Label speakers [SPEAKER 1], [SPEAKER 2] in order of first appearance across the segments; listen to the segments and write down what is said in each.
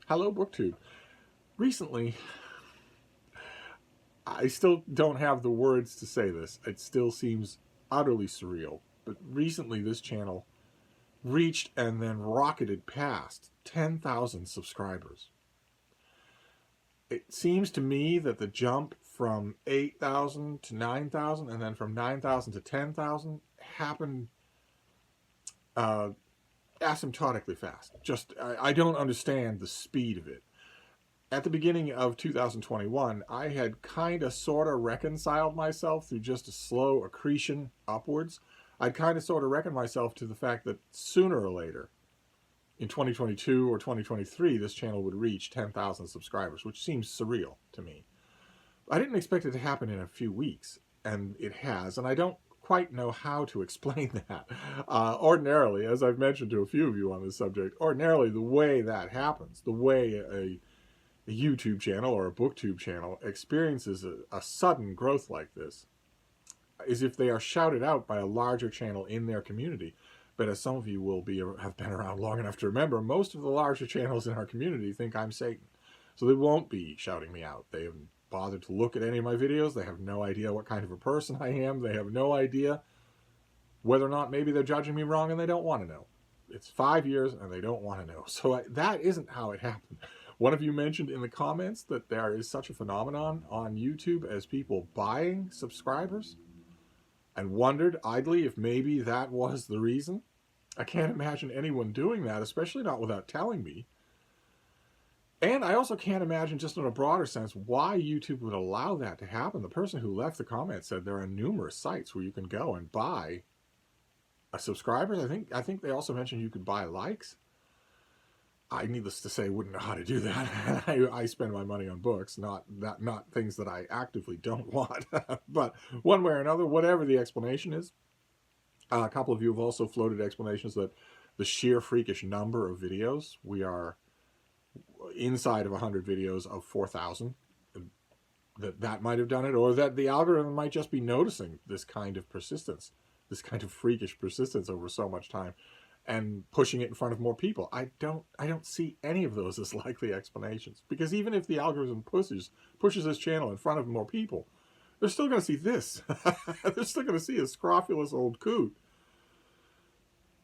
[SPEAKER 1] Hello, BookTube. Recently, I still don't have the words to say this. It still seems utterly surreal. But recently, this channel reached and then rocketed past 10,000 subscribers. It seems to me that the jump from 8,000 to 9,000 and then from 9,000 to 10,000 happened asymptotically fast. I don't understand the speed of it. At the beginning of 2021, I had kind of sort of reconciled myself through just a slow accretion upwards. I'd kind of sort of reckoned myself to the fact that sooner or later, in 2022 or 2023, this channel would reach 10,000 subscribers, which seems surreal to me. I didn't expect it to happen in a few weeks, and it has, and I don't quite know how to explain that. Ordinarily, as I've mentioned to a few of you on this subject, ordinarily the way that happens, the way a YouTube channel or a BookTube channel experiences a sudden growth like this is if they are shouted out by a larger channel in their community. But as some of you have been around long enough to remember, most of the larger channels in our community think I'm Satan. So they won't be shouting me out. They haven't bothered to look at any of my videos. They have no idea what kind of a person I am. They have no idea whether or not maybe they're judging me wrong, and they don't want to know. It's 5 years and they don't want to know. So that isn't how it happened. One of you mentioned in the comments that there is such a phenomenon on YouTube as people buying subscribers, and wondered idly if maybe that was the reason. I can't imagine anyone doing that, especially not without telling me. And I also can't imagine, just in a broader sense, why YouTube would allow that to happen. The person who left the comment said there are numerous sites where you can go and buy subscribers. I think they also mentioned you could buy likes. I, needless to say, wouldn't know how to do that. I spend my money on books, not things that I actively don't want. But one way or another, whatever the explanation is, a couple of you have also floated explanations that the sheer freakish number of videos, we are inside of 100 videos of 4,000, that might have done it, or that the algorithm might just be noticing this kind of persistence, this kind of freakish persistence over so much time, and pushing it in front of more people. I don't see any of those as likely explanations, because even if the algorithm pushes this channel in front of more people, they're still going to see this. They're still going to see a scrofulous old coot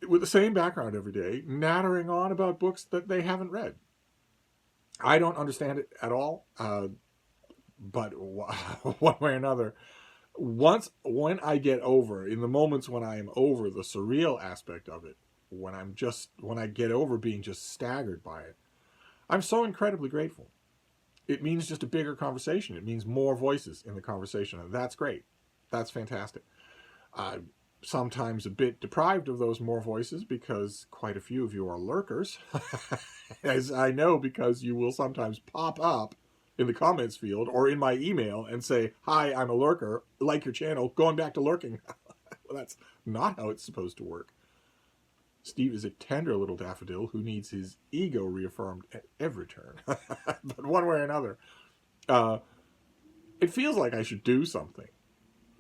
[SPEAKER 1] with the same background every day, nattering on about books that they haven't read. I don't understand it at all, but one way or another, when I get over, in the moments when I am over the surreal aspect of it, when I get over being just staggered by it, I'm so incredibly grateful. It means just a bigger conversation. It means more voices in the conversation, and that's great. That's fantastic. I'm sometimes a bit deprived of those more voices because quite a few of you are lurkers, as I know, because you will sometimes pop up in the comments field or in my email and say, "Hi, I'm a lurker, like your channel, going back to lurking." Well, that's not how it's supposed to work. Steve is a tender little daffodil who needs his ego reaffirmed at every turn. But one way or another, it feels like I should do something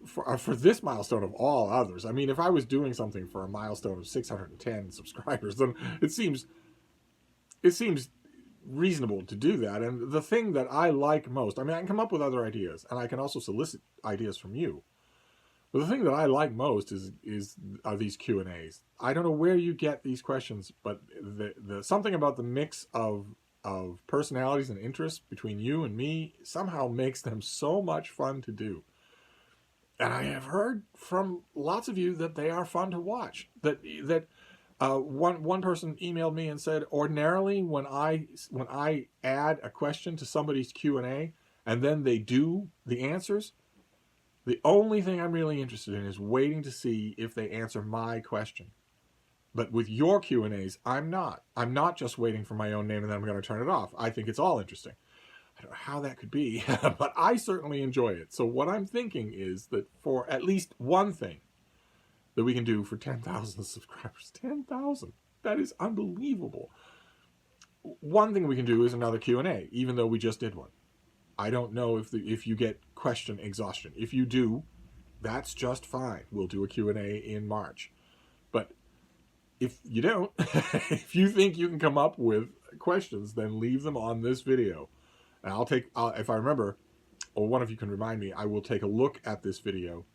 [SPEAKER 1] for this milestone of all others. I mean, if I was doing something for a milestone of 610 subscribers, then it seems reasonable to do that. And the thing that I like most, I mean, I can come up with other ideas, and I can also solicit ideas from you. But the thing that I like most are these Q&As. I don't know where you get these questions, but the something about the mix of personalities and interests between you and me somehow makes them so much fun to do. And I have heard from lots of you that they are fun to watch. One person emailed me and said, ordinarily when I add a question to somebody's Q&A and then they do the answers, the only thing I'm really interested in is waiting to see if they answer my question. But with your Q&As, I'm not. I'm not just waiting for my own name and then I'm going to turn it off. I think it's all interesting. I don't know how that could be, but I certainly enjoy it. So what I'm thinking is that for at least one thing that we can do for 10,000 subscribers, 10,000, that is unbelievable. One thing we can do is another Q&A, even though we just did one. I don't know if you get question exhaustion. If you do, that's just fine. We'll do a Q&A in March. But if you don't, if you think you can come up with questions, then leave them on this video. And if I remember, or one of you can remind me, I will take a look at this video.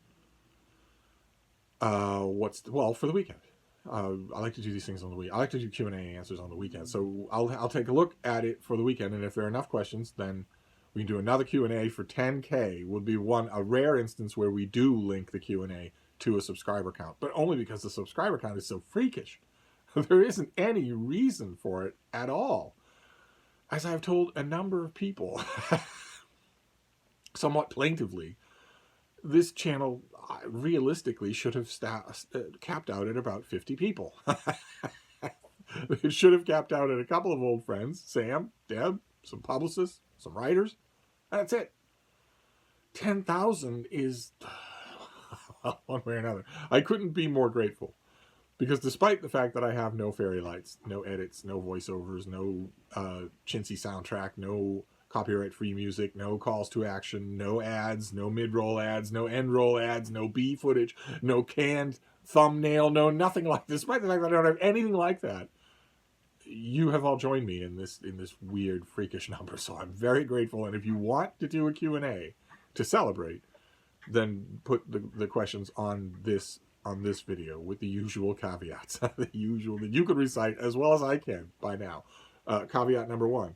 [SPEAKER 1] For the weekend. I like to do these things on the week. I like to do Q&A answers on the weekend. So I'll take a look at it for the weekend, and if there are enough questions, then we can do another Q&A for 10K. Would be a rare instance where we do link the Q&A to a subscriber count, but only because the subscriber count is so freakish. There isn't any reason for it at all. As I've told a number of people, somewhat plaintively, this channel realistically should have capped out at about 50 people. It should have capped out at a couple of old friends, Sam, Deb, some publicists, some writers. That's it. 10,000 is, one way or another. I couldn't be more grateful. Because despite the fact that I have no fairy lights, no edits, no voiceovers, no chintzy soundtrack, no copyright-free music, no calls to action, no ads, no mid-roll ads, no end-roll ads, no B footage, no canned thumbnail, no nothing like this. Despite the fact that I don't have anything like that, you have all joined me in this weird, freakish number. So I'm very grateful. And if you want to do a Q&A to celebrate, then put the questions on this video with the usual caveats, the usual that you could recite as well as I can by now. Caveat number 1.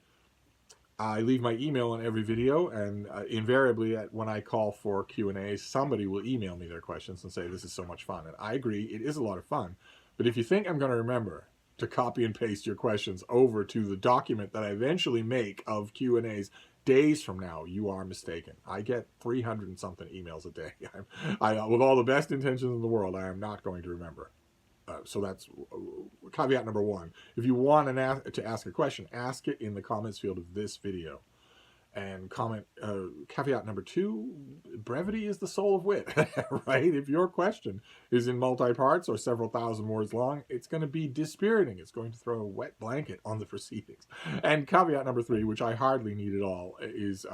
[SPEAKER 1] I leave my email in every video, and invariably when I call for Q&As, somebody will email me their questions and say, this is so much fun. And I agree, it is a lot of fun. But if you think I'm going to remember to copy and paste your questions over to the document that I eventually make of Q&As days from now, you are mistaken. I get 300 and something emails a day. With all the best intentions in the world, I am not going to remember. So that's caveat number 1. If you want to ask a question, ask it in the comments field of this video. And caveat number 2, brevity is the soul of wit, right? If your question is in multi-parts or several thousand words long, it's going to be dispiriting. It's going to throw a wet blanket on the proceedings. And caveat number 3, which I hardly need at all, is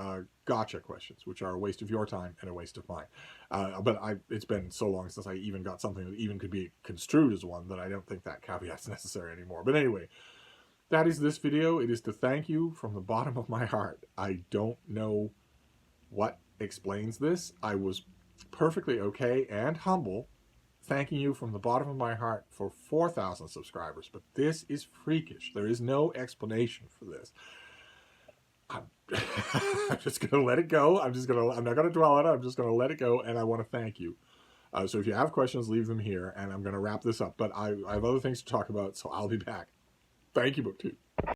[SPEAKER 1] gotcha questions, which are a waste of your time and a waste of mine. But it's been so long since I even got something that even could be construed as one that I don't think that caveat's necessary anymore. But anyway, that is this video. It is to thank you from the bottom of my heart. I don't know what explains this. I was perfectly okay and humble thanking you from the bottom of my heart for 4,000 subscribers, but this is freakish. There is no explanation for this. I'm just going to let it go. I'm not going to dwell on it. I'm just going to let it go, and I want to thank you. So if you have questions, leave them here, and I'm going to wrap this up. But I have other things to talk about, so I'll be back. Thank you, BookTube.